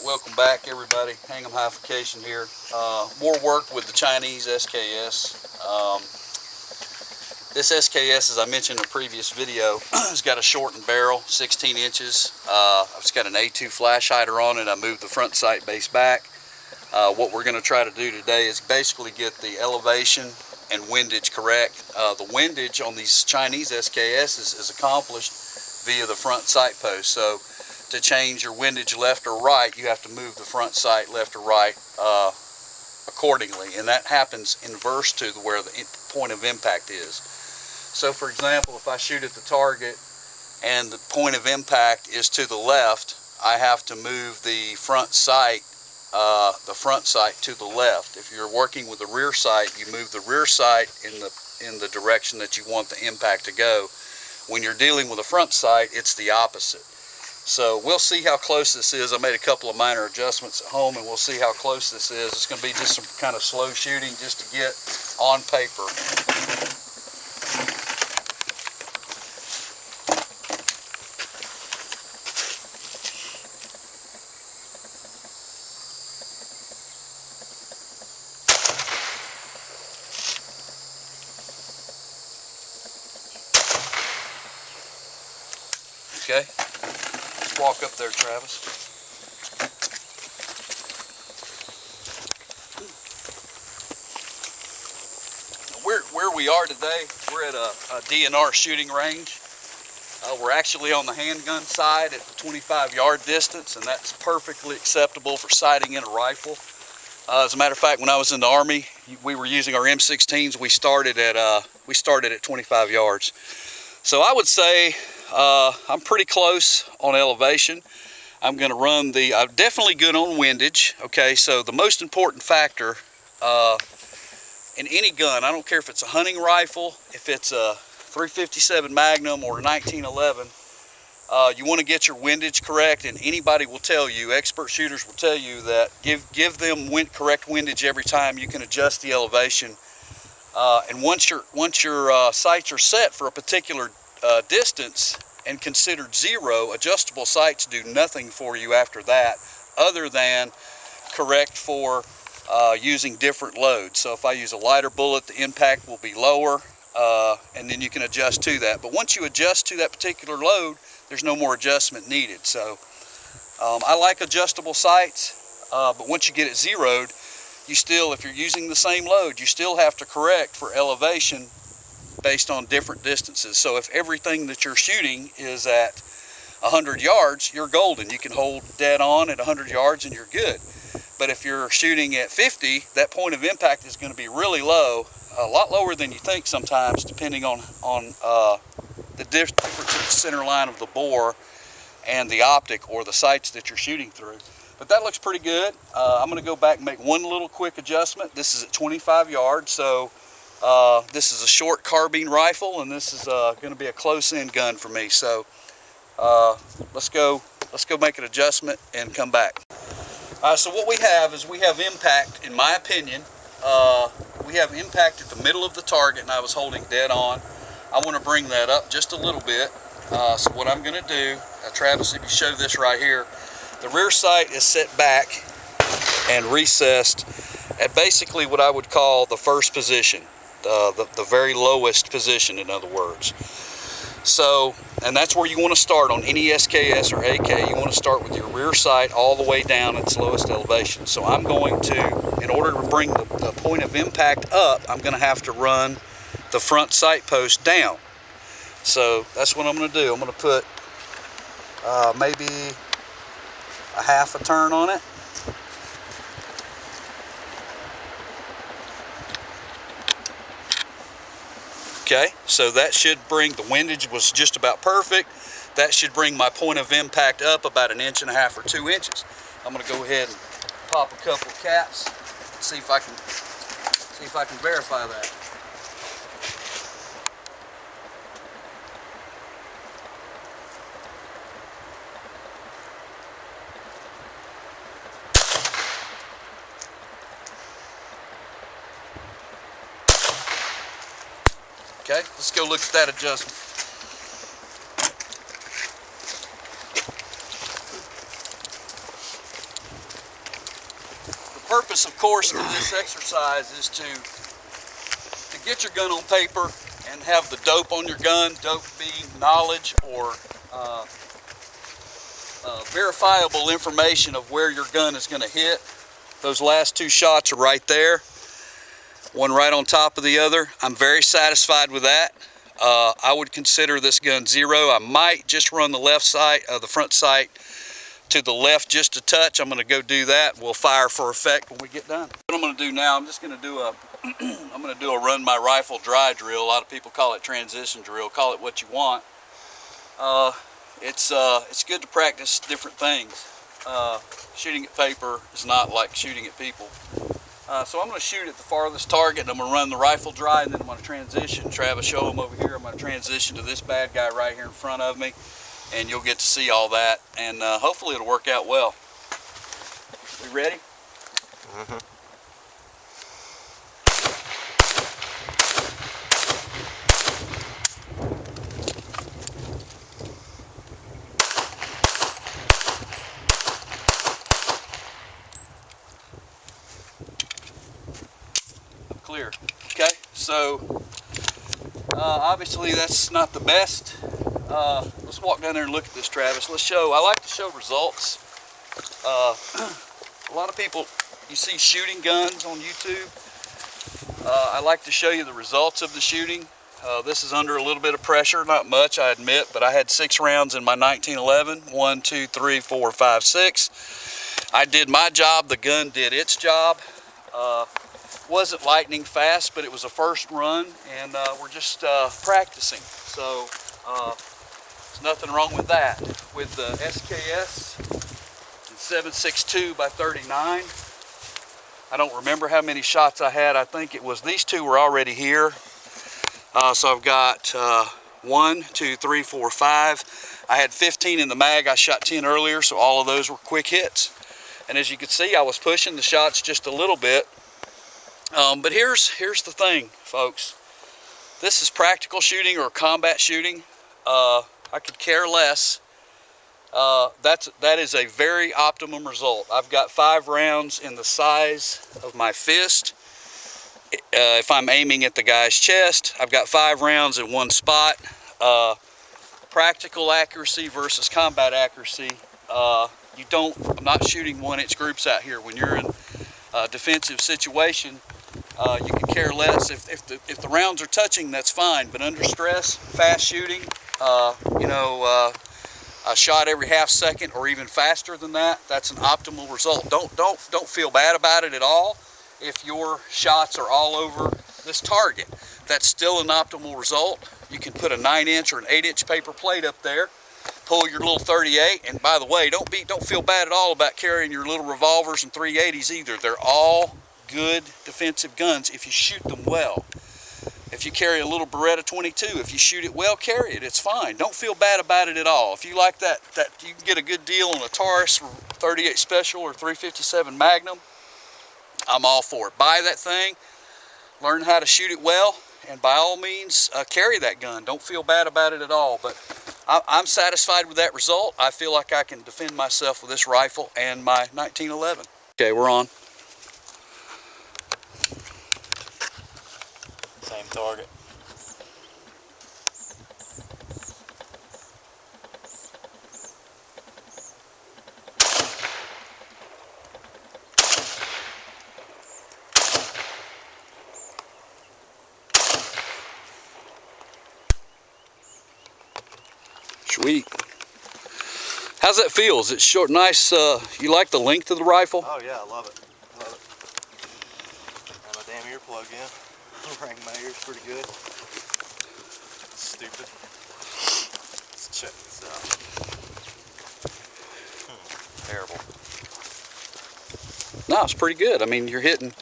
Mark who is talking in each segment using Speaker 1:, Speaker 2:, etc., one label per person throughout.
Speaker 1: welcome back everybody. Hang'em Hification here. More work with the Chinese SKS. This SKS, as I mentioned in a previous video, has got a shortened barrel, 16 inches. It's got an A2 flash hider on it. I moved the front sight base back. What we're going to try to do today is basically get the elevation and windage correct. The windage on these Chinese SKS is accomplished via the front sight post. So to change your windage left or right, you have to move the front sight left or right accordingly, and that happens inverse to where the point of impact is. So for example, if I shoot at the target and the point of impact is to the left, I have to move the front sight to the left. If you're working with the rear sight, you move the rear sight in the direction that you want the impact to go. When you're dealing with a front sight, it's the opposite. So we'll see how close this is. I made a couple of minor adjustments at home, and we'll see how close this is. It's going to be just some kind of slow shooting just to get on paper. Okay. Walk up there, Travis. Where we are today, we're at a DNR shooting range. We're actually on the handgun side at the 25-yard distance, and that's perfectly acceptable for sighting in a rifle. As a matter of fact, when I was in the Army, we were using our M16s. We started at 25 yards. So I would say I'm pretty close on elevation. I'm going to run I'm definitely good on windage. Okay, so the most important factor in any gun, I don't care if it's a hunting rifle, if it's a 357 Magnum or a 1911, you want to get your windage correct, and anybody will tell you, expert shooters will tell you that give them correct windage every time. You can adjust the elevation, and once your sights are set for a particular distance and considered zero, adjustable sights do nothing for you after that, other than correct for using different loads. So if I use a lighter bullet, the impact will be lower, and then you can adjust to that. But once you adjust to that particular load, there's no more adjustment needed. So I like adjustable sights, but once you get it zeroed, you still, if you're using the same load, you still have to correct for elevation based on different distances. So if everything that you're shooting is at 100 yards, you're golden. You can hold dead on at 100 yards and you're good. But if you're shooting at 50, that point of impact is going to be really low, a lot lower than you think sometimes, depending on the difference in the center line of the bore and the optic or the sights that you're shooting through. But that looks pretty good. I'm going to go back and make one little quick adjustment. This is at 25 yards, so this is a short carbine rifle, and this is going to be a close-in gun for me. So let's go make an adjustment and come back. So what we have is impact. In my opinion, we have impact at the middle of the target, and I was holding dead on. I want to bring that up just a little bit. So what I'm going to do, Travis, if you show this right here, the rear sight is set back and recessed at basically what I would call the first position. The very lowest position, in other words. So, and that's where you want to start on any SKS or AK. You want to start with your rear sight all the way down at its lowest elevation. So I'm going to, in order to bring the point of impact up, I'm going to have to run the front sight post down. So that's what I'm going to do. I'm going to put maybe a half a turn on it. Okay, so that should bring, the windage was just about perfect. That should bring my point of impact up about 1.5 inches or 2 inches. I'm going to go ahead and pop a couple of caps and see if I can verify that. Okay, let's go look at that adjustment. purpose, of course, to this exercise is to get your gun on paper and have the dope on your gun, dope being knowledge or verifiable information of where your gun is going to hit. Those last two shots are right there, one right on top of the other. I'm very satisfied with that. I would consider this gun 0. I might just run the left sight, the front sight to the left just a touch. I'm going to go do that. We'll fire for effect when we get done. What I'm going to do now, I'm just going to do a I'm going to do a run my rifle dry drill. A lot of people call it transition drill. Call it what you want. It's good to practice different things. Shooting at paper is not like shooting at people. So I'm going to shoot at the farthest target, and I'm going to run the rifle dry, and then I'm going to transition. Travis, show him over here. I'm going to transition to this bad guy right here in front of me, and you'll get to see all that, and hopefully it'll work out well. We ready? Mm-hmm. Clear. Okay, so obviously that's not the best. Let's walk down there and look at this, Travis. I like to show results. A lot of people, you see shooting guns on YouTube. I like to show you the results of the shooting. This is under a little bit of pressure, not much, I admit, but I had 6 rounds in my 1911. 1, 2, 3, 4, 5, 6. I did my job, the gun did its job. Wasn't lightning fast, but it was a first run, and we're just practicing. So there's nothing wrong with that. With the SKS 7.62 by 39, I don't remember how many shots I had. I think it was these two were already here. So I've got 1, 2, 3, 4, 5. I had 15 in the mag. I shot 10 earlier, so all of those were quick hits. And as you can see, I was pushing the shots just a little bit. But here's the thing, folks. This is practical shooting or combat shooting. I could care less. That is a very optimum result. I've got 5 rounds in the size of my fist. If I'm aiming at the guy's chest, I've got 5 rounds in one spot. Practical accuracy versus combat accuracy. I'm not shooting 1-inch groups out here. When you're in a defensive situation, you can care less. If the rounds are touching, that's fine. But under stress, fast shooting, a shot every half second or even faster than that, that's an optimal result. Don't feel bad about it at all. If your shots are all over this target, that's still an optimal result. You can put a 9-inch or an 8-inch paper plate up there, pull your little 38, and by the way, don't feel bad at all about carrying your little revolvers and 380s either. They're all good defensive guns if you shoot them well. If you carry a little Beretta 22, if you shoot it well, carry it. It's fine. Don't feel bad about it at all. If you like that you can get a good deal on a Taurus 38 Special or 357 Magnum, I'm all for it. Buy that thing, learn how to shoot it well, and by all means, carry that gun. Don't feel bad about it at all. But I'm satisfied with that result. I feel like I can defend myself with this rifle and my 1911. Okay, we're on.
Speaker 2: Same target.
Speaker 1: Sweet. How's that feel? Is it short, nice? You like the length of the rifle?
Speaker 2: Oh yeah, I love it. Love it. Got my damn earplug in. Rang my ears pretty good. Stupid. Let's check this out. Terrible.
Speaker 1: No, it's pretty good. I mean, you're hitting,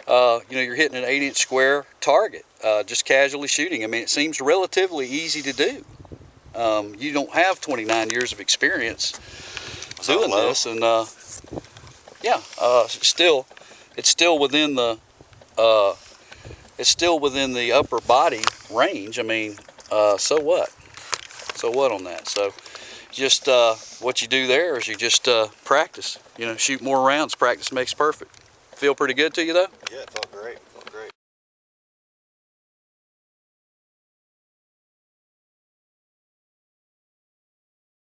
Speaker 1: you're hitting an 8-inch square target, just casually shooting. I mean, it seems relatively easy to do. You don't have 29 years of experience doing this, and yeah, it's still within the upper body range. I mean, so what? So what on that? So just what you do there is you just practice. Shoot more rounds. Practice makes perfect. feel pretty good to you though?
Speaker 2: Yeah, it felt great. Felt great.